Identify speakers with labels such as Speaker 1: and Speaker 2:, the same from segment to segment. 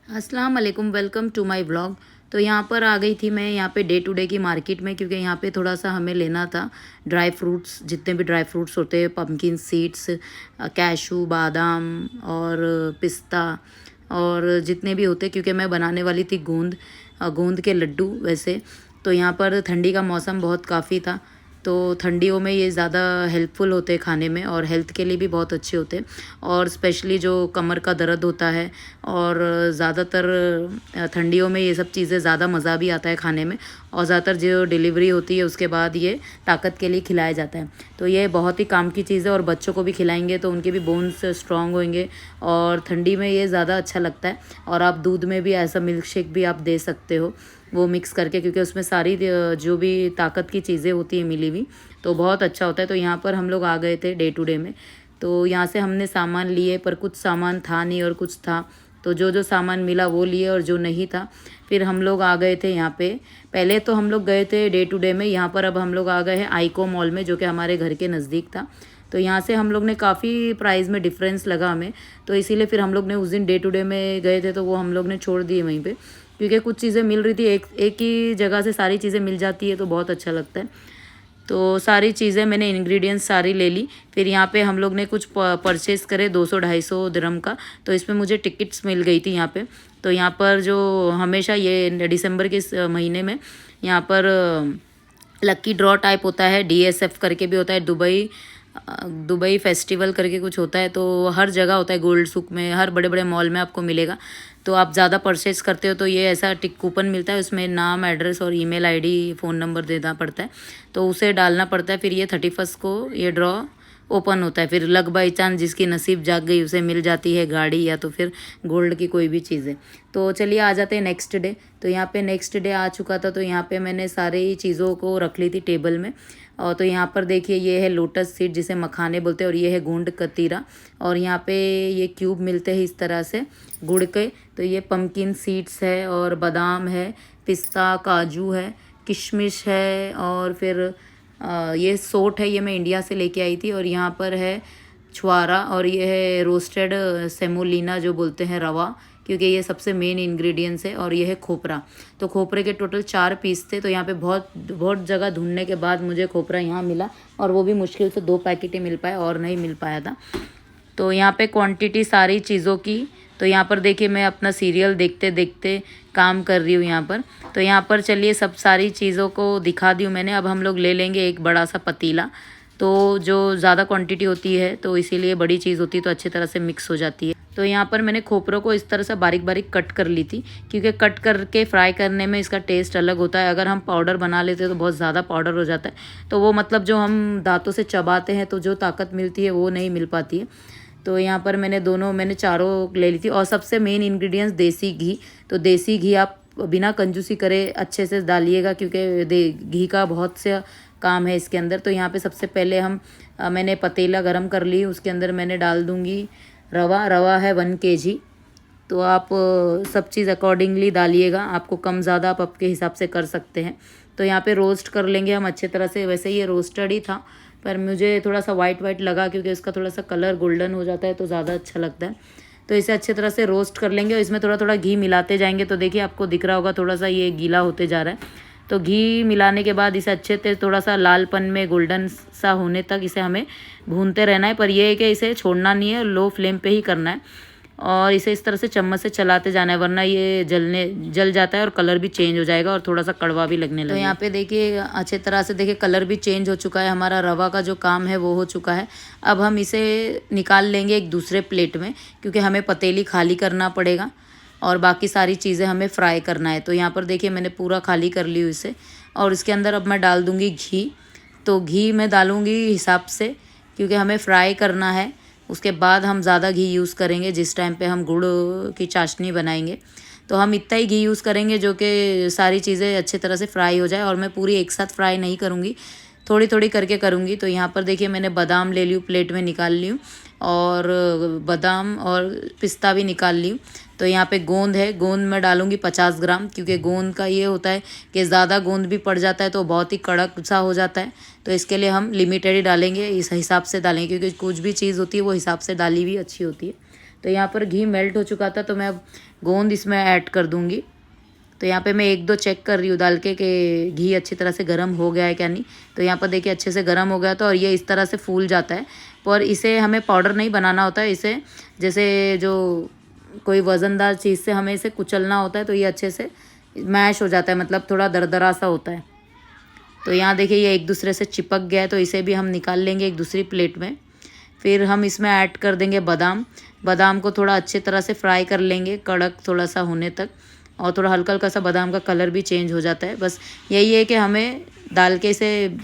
Speaker 1: अस्सलाम वालेकुम, welcome to my vlog. तो यहाँ पर आ गई थी मैं यहाँ पे डे टू डे की मार्केट में, क्योंकि यहाँ पे थोड़ा सा हमें लेना था ड्राई फ्रूट्स, जितने भी ड्राई फ्रूट्स होते हैं, पम्पकिन सीड्स, कैशू, बादाम और पिस्ता और जितने भी होते, क्योंकि मैं बनाने वाली थी गोंद के लड्डू वैसे। तो यहाँ पर ठंडी का मौसम बहुत काफ़ी था, तो ठंडियों में ये ज़्यादा हेल्पफुल होते हैं खाने में और हेल्थ के लिए भी बहुत अच्छे होते हैं। और स्पेशली जो कमर का दर्द होता है और ज़्यादातर ठंडियों में ये सब चीज़ें ज़्यादा मज़ा भी आता है खाने में। और ज़्यादातर जो डिलीवरी होती है उसके बाद ये ताकत के लिए खिलाया जाता है। तो ये बहुत ही काम की चीज़ है और बच्चों को भी खिलाएंगे तो उनके भी बोन्स स्ट्रॉन्ग होंगे और ठंडी में ये ज़्यादा अच्छा लगता है। और आप दूध में भी ऐसा मिल्क शेक भी आप दे सकते हो वो मिक्स करके, क्योंकि उसमें सारी जो भी ताकत की चीज़ें होती है मिली हुई, तो बहुत अच्छा होता है। तो यहाँ पर हम लोग आ गए थे डे टू डे में, तो यहाँ से हमने सामान लिए, पर कुछ सामान था नहीं और कुछ था, तो जो जो सामान मिला वो लिए और जो नहीं था फिर हम लोग आ गए थे यहाँ पे। पहले तो हम लोग गए थे डे टू डे में, यहाँ पर अब हम लोग आ गए हैं आइको मॉल में, जो कि हमारे घर के नज़दीक था। तो यहाँ से हम लोग ने काफ़ी प्राइस में डिफरेंस लगा हमें, तो इसीलिए फिर हम लोग ने उस दिन डे टू डे में गए थे तो वो हम लोग ने छोड़ दिए वहीं पे, क्योंकि कुछ चीज़ें मिल रही थी, एक ही जगह से सारी चीज़ें मिल जाती है तो बहुत अच्छा लगता है। तो सारी चीज़ें मैंने इंग्रेडिएंट्स सारी ले ली। फिर यहाँ पे हम लोग ने कुछ परचेज़ करे 200-250 दिरहम का, तो इसमें मुझे टिकट्स मिल गई थी यहाँ पे। तो यहाँ पर जो हमेशा ये दिसंबर के इस महीने में यहाँ पर लक्की ड्रॉ टाइप होता है, DSF करके भी होता है, दुबई फेस्टिवल करके कुछ होता है, तो हर जगह होता है, गोल्ड सुक में, हर बड़े बड़े मॉल में आपको मिलेगा। तो आप ज़्यादा परचेज़ करते हो तो ये ऐसा कूपन मिलता है, उसमें नाम, एड्रेस और ईमेल आईडी, फ़ोन नंबर देना पड़ता है, तो उसे डालना पड़ता है। फिर ये 31 को ये ड्रॉ ओपन होता है। फिर लक बाई चांस जिसकी नसीब जाग गई उसे मिल जाती है गाड़ी या तो फिर गोल्ड की कोई भी चीज़ें। तो चलिए आ जाते हैं नेक्स्ट डे। तो यहाँ पे नेक्स्ट डे आ चुका था, तो यहाँ पे मैंने सारी चीज़ों को रख ली थी टेबल में। और तो यहाँ पर देखिए ये है लोटस सीड जिसे मखाने बोलते हैं, और ये है गोंद कतीरा, और यहाँ पे ये क्यूब मिलते हैं इस तरह से गुड़ के। तो ये पम्पकिन सीड्स है और बादाम है, पिस्ता, काजू है, किशमिश है, और फिर ये सोट है, ये मैं इंडिया से लेके आई थी। और यहाँ पर है छुआरा, और ये है रोस्टेड सेमोलिना जो बोलते हैं रवा, क्योंकि ये सबसे मेन इंग्रेडिएंट्स है। और ये है खोपरा। तो खोपरे के टोटल 4 पीस थे, तो यहाँ पे बहुत बहुत जगह ढूंढने के बाद मुझे खोपरा यहाँ मिला, और वो भी मुश्किल से 2 पैकेट ही मिल पाए और नहीं मिल पाया था। तो यहाँ पे क्वांटिटी सारी चीज़ों की। तो यहाँ पर देखिए मैं अपना सीरियल देखते देखते काम कर रही हूँ यहाँ पर। तो यहाँ पर चलिए सब सारी चीज़ों को दिखा दी हूँ मैंने। अब हम लोग ले लेंगे एक बड़ा सा पतीला, तो जो ज़्यादा क्वांटिटी होती है तो इसीलिए बड़ी चीज़ होती है तो अच्छी तरह से मिक्स हो जाती है। तो यहाँ पर मैंने खोपरों को इस तरह से बारीक बारीक कट कर ली थी, क्योंकि कट करके फ्राई करने में इसका टेस्ट अलग होता है। अगर हम पाउडर बना लेते हैं तो बहुत ज़्यादा पाउडर हो जाता है, तो वो मतलब जो हम दांतों से चबाते हैं तो जो ताकत मिलती है वो नहीं मिल पाती है। तो यहाँ पर मैंने चारों ले ली थी। और सबसे मेन इंग्रेडिएंट्स देसी घी। तो देसी घी आप बिना कंजूसी करे अच्छे से डालिएगा, क्योंकि घी का बहुत से काम है इसके अंदर। तो यहाँ पे सबसे पहले मैंने पतीला गरम कर ली, उसके अंदर मैंने डाल दूँगी रवा है 1 kg। तो आप सब चीज़ अकॉर्डिंगली डालिएगा, आपको कम ज़्यादा आप आपके हिसाब से कर सकते हैं। तो यहाँ पे रोस्ट कर लेंगे हम अच्छे तरह से। वैसे ये रोस्टेड ही था, पर मुझे थोड़ा सा वाइट लगा, क्योंकि इसका थोड़ा सा कलर गोल्डन हो जाता है तो ज़्यादा अच्छा लगता है। तो इसे अच्छे तरह से रोस्ट कर लेंगे और इसमें थोड़ा थोड़ा घी मिलाते जाएंगे। तो देखिए आपको दिख रहा होगा थोड़ा सा ये गीला होते जा रहा है। तो घी मिलाने के बाद इसे अच्छे से थोड़ा सा लालपन में गोल्डन सा होने तक इसे हमें भूनते रहना है। पर यह है कि इसे छोड़ना नहीं है, लो फ्लेम पे ही करना है, और इसे इस तरह से चम्मच से चलाते जाना है, वरना ये जल जाता है और कलर भी चेंज हो जाएगा और थोड़ा सा कड़वा भी लगने लगेगा। तो यहाँ पे देखिए अच्छे तरह से देखिए कलर भी चेंज हो चुका है, हमारा रवा का जो काम है वो हो चुका है। अब हम इसे निकाल लेंगे एक दूसरे प्लेट में, क्योंकि हमें पतीली खाली करना पड़ेगा और बाकी सारी चीज़ें हमें फ्राई करना है। तो यहाँ पर देखिए मैंने पूरा खाली कर ली इसे, और इसके अंदर अब मैं डाल दूँगी घी। तो घी मैं डालूँगी हिसाब से, क्योंकि हमें फ्राई करना है। उसके बाद हम ज़्यादा घी यूज़ करेंगे जिस टाइम पे हम गुड़ की चाशनी बनाएंगे। तो हम इतना ही घी यूज़ करेंगे जो कि सारी चीज़ें अच्छी तरह से फ्राई हो जाए। और मैं पूरी एक साथ फ्राई नहीं करूँगी, थोड़ी थोड़ी करके करूँगी। तो यहाँ पर देखिए मैंने बादाम ले ली हूँ, प्लेट में निकाल ली हूँ, और बादाम और पिस्ता भी निकाल ली हूँ। तो यहाँ पे गोंद है, गोंद मैं डालूँगी 50 ग्राम, क्योंकि गोंद का ये होता है कि ज़्यादा गोंद भी पड़ जाता है तो बहुत ही कड़क सा हो जाता है। तो इसके लिए हम लिमिटेड ही डालेंगे, इस हिसाब से डालेंगे, क्योंकि कुछ भी चीज़ होती है वो हिसाब से डाली हुई अच्छी होती है। तो यहाँ पर घी मेल्ट हो चुका था, तो मैं अब गोंद इसमें ऐड कर दूँगी। तो यहाँ पे मैं 1-2 चेक कर रही हूँ डाल के कि घी अच्छी तरह से गर्म हो गया है क्या नहीं। तो यहाँ पर देखिए अच्छे से गर्म हो गया था और ये इस तरह से फूल जाता है। पर इसे हमें पाउडर नहीं बनाना होता है, इसे जैसे जो कोई वज़नदार चीज़ से हमें इसे कुचलना होता है, तो ये अच्छे से मैश हो जाता है, मतलब थोड़ा दरदरा सा होता है। तो यहाँ देखिए ये एक दूसरे से चिपक गया है, तो इसे भी हम निकाल लेंगे एक दूसरी प्लेट में। फिर हम इसमें ऐड कर देंगे बादाम। बादाम को थोड़ा अच्छी तरह से फ्राई कर लेंगे, कड़क थोड़ा सा होने तक, और थोड़ा हल्का हल्का सा बादाम का कलर भी चेंज हो जाता है। बस यही है कि हमें डाल के इसे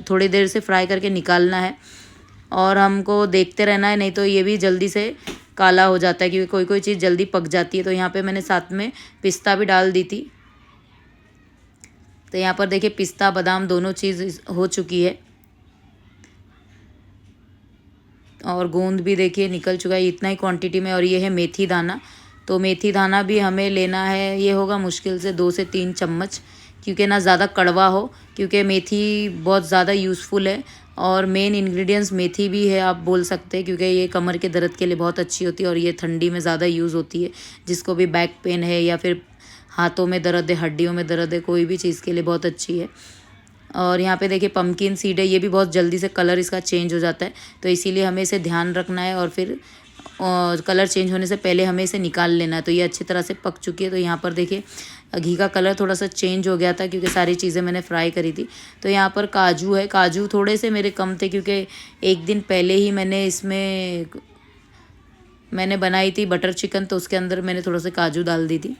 Speaker 1: थोड़ी देर से फ्राई करके निकालना है, और हमको देखते रहना है, नहीं तो ये भी जल्दी से काला हो जाता है, क्योंकि कोई कोई चीज़ जल्दी पक जाती है। तो यहाँ पे मैंने साथ में पिस्ता भी डाल दी थी। तो यहाँ पर देखिए पिस्ता बादाम दोनों चीज़ हो चुकी है, और गोंद भी देखिए निकल चुका है इतना ही क्वांटिटी में। और ये है मेथी दाना, तो मेथी दाना भी हमें लेना है, ये होगा मुश्किल से 2 से 3 चम्मच, क्योंकि ना ज़्यादा कड़वा हो, क्योंकि मेथी बहुत ज़्यादा यूज़फुल है। और मेन इंग्रेडिएंट्स मेथी भी है आप बोल सकते हैं, क्योंकि ये कमर के दर्द के लिए बहुत अच्छी होती है, और ये ठंडी में ज़्यादा यूज़ होती है। जिसको भी बैक पेन है या फिर हाथों में दर्द है, हड्डियों में दर्द है, कोई भी चीज़ के लिए बहुत अच्छी है। और यहाँ पे देखिए पम्पकिन सीड है, ये भी बहुत जल्दी से कलर इसका चेंज हो जाता है, तो इसीलिए हमें इसे ध्यान रखना है, और फिर कलर चेंज होने से पहले हमें इसे निकाल लेना है। तो ये अच्छी तरह से पक चुकी है। तो यहाँ पर देखिए घी का कलर थोड़ा सा चेंज हो गया था, क्योंकि सारी चीज़ें मैंने फ्राई करी थी। तो यहाँ पर काजू है, काजू थोड़े से मेरे कम थे, क्योंकि एक दिन पहले ही मैंने बनाई थी बटर चिकन, तो उसके अंदर मैंने थोड़ा सा काजू डाल दी थी,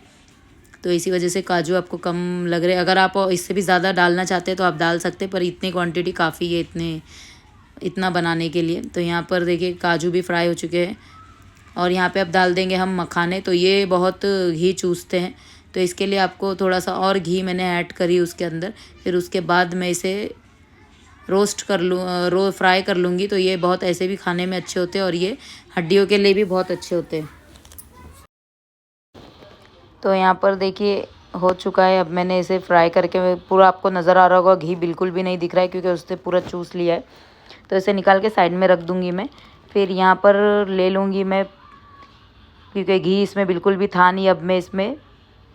Speaker 1: तो इसी वजह से काजू आपको कम लग रहे। अगर आप इससे भी ज़्यादा डालना चाहते हैं तो आप डाल सकते हैं, पर इतनी क्वांटिटी काफ़ी है इतना बनाने के लिए। तो यहाँ पर देखिए काजू भी फ्राई हो चुके हैं, और यहाँ पे अब डाल देंगे हम मखाने। तो ये बहुत घी चूसते हैं, तो इसके लिए आपको थोड़ा सा और घी मैंने ऐड करी उसके अंदर। फिर उसके बाद मैं इसे फ्राई कर लूँगी। तो ये बहुत ऐसे भी खाने में अच्छे होते हैं, और ये हड्डियों के लिए भी बहुत अच्छे होते हैं। तो यहाँ पर देखिए हो चुका है। अब मैंने इसे फ्राई करके पूरा, आपको नज़र आ रहा होगा घी बिल्कुल भी नहीं दिख रहा है, क्योंकि उसने पूरा चूस लिया है। तो इसे निकाल के साइड में रख दूँगी मैं। फिर यहाँ पर ले लूँगी मैं, क्योंकि घी इसमें बिल्कुल भी था नहीं, अब मैं इसमें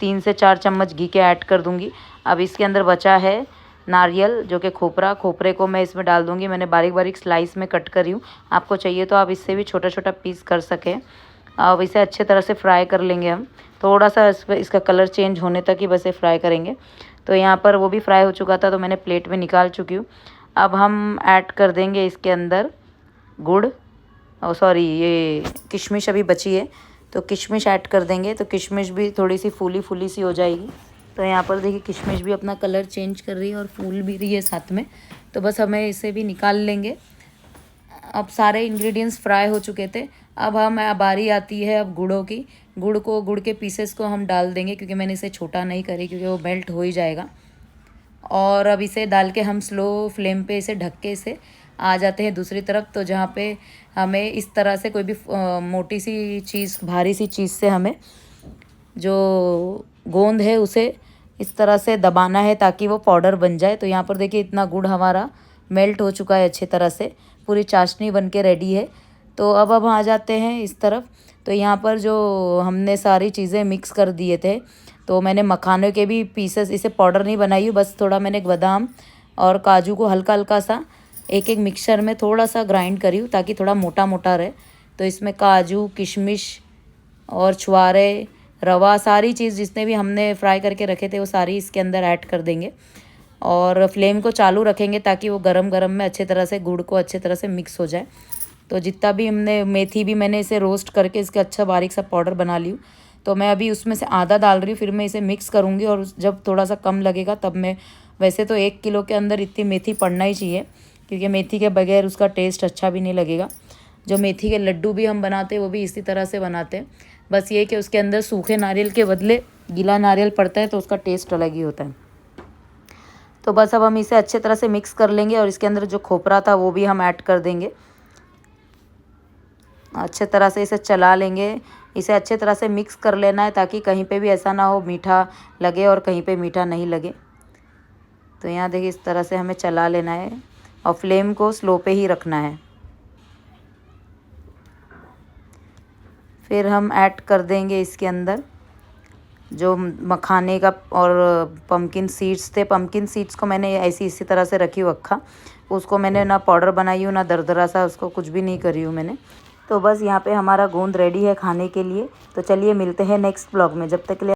Speaker 1: 3 से 4 चम्मच घी के ऐड कर दूँगी। अब इसके अंदर बचा है नारियल, जो कि खोपरे को मैं इसमें डाल दूँगी। मैंने बारीक बारीक स्लाइस में कट करी हूँ, आपको चाहिए तो आप इससे भी छोटा छोटा पीस कर सकें। अब इसे अच्छे तरह से फ्राई कर लेंगे हम, थोड़ा सा इसका कलर चेंज होने तक ही बस ये फ्राई करेंगे। तो यहाँ पर वो भी फ्राई हो चुका था, तो मैंने प्लेट में निकाल चुकी हूँ। अब हम ऐड कर देंगे इसके अंदर गुड़, ये किशमिश अभी बची है, तो किशमिश ऐड कर देंगे। तो किशमिश भी थोड़ी सी फूली फूली सी हो जाएगी। तो यहाँ पर देखिए किशमिश भी अपना कलर चेंज कर रही है और फूल भी रही है साथ में। तो बस हमें इसे भी निकाल लेंगे। अब सारे इंग्रेडिएंट्स फ्राई हो चुके थे। अब बारी आती है अब गुड़ के पीसेस को हम डाल देंगे, क्योंकि मैंने इसे छोटा नहीं करी, क्योंकि वो मेल्ट हो ही जाएगा। और अब इसे डाल के हम स्लो फ्लेम पे इसे ढक के इसे आ जाते हैं दूसरी तरफ। तो जहाँ पे हमें इस तरह से कोई भी मोटी सी चीज़, भारी सी चीज़ से हमें जो गोंद है उसे इस तरह से दबाना है, ताकि वो पाउडर बन जाए। तो यहाँ पर देखिए इतना गुड़ हमारा मेल्ट हो चुका है अच्छी तरह से, पूरी चाशनी बन के रेडी है। तो अब हम आ जाते हैं इस तरफ। तो यहाँ पर जो हमने सारी चीज़ें मिक्स कर दिए थे, तो मैंने मखानों के भी पीसेस, इसे पाउडर नहीं बनाई हूँ, बस थोड़ा मैंने बादाम और काजू को हल्का हल्का सा एक मिक्सचर में थोड़ा सा ग्राइंड करी हूँ, ताकि थोड़ा मोटा मोटा रहे। तो इसमें काजू, किशमिश और छुआरे, रवा, सारी चीज़ जितने भी हमने फ्राई करके रखे थे वो सारी इसके अंदर ऐड कर देंगे, और फ्लेम को चालू रखेंगे, ताकि वो गरम गरम में अच्छे तरह से गुड़ को अच्छे तरह से मिक्स हो जाए। तो जितना भी हमने मेथी भी मैंने इसे रोस्ट करके इसका अच्छा बारीक सा पाउडर बना ली हूँ। तो मैं अभी उसमें से आधा डाल रही हूँ, फिर मैं इसे मिक्स करूँगी, और जब थोड़ा सा कम लगेगा तब मैं, वैसे तो 1 किलो के अंदर इतनी मेथी पड़ना ही चाहिए, क्योंकि मेथी के बगैर उसका टेस्ट अच्छा भी नहीं लगेगा। जो मेथी के लड्डू भी हम बनाते हैं वो भी इसी तरह से बनाते हैं, बस ये कि उसके अंदर सूखे नारियल के बदले गीला नारियल पड़ता है, तो उसका टेस्ट अलग ही होता है। तो बस अब हम इसे अच्छे तरह से मिक्स कर लेंगे, और इसके अंदर जो खोपरा था वो भी हम ऐड कर देंगे। अच्छे तरह से इसे चला लेंगे, इसे अच्छे तरह से मिक्स कर लेना है, ताकि कहीं पे भी ऐसा ना हो मीठा लगे और कहीं पे मीठा नहीं लगे। तो यहाँ देखिए इस तरह से हमें चला लेना है, और फ्लेम को स्लो पे ही रखना है। फिर हम ऐड कर देंगे इसके अंदर जो मखाने का और पम्पकिन सीड्स थे। पम्पकिन सीड्स को मैंने ऐसी इसी तरह से रखी रखा, उसको मैंने ना पाउडर बनाई हूँ ना दरदरा सा, उसको कुछ भी नहीं करी हूँ मैंने। तो बस यहाँ पे हमारा गोंद रेडी है खाने के लिए। तो चलिए मिलते हैं नेक्स्ट ब्लॉग में, जब तक के लिए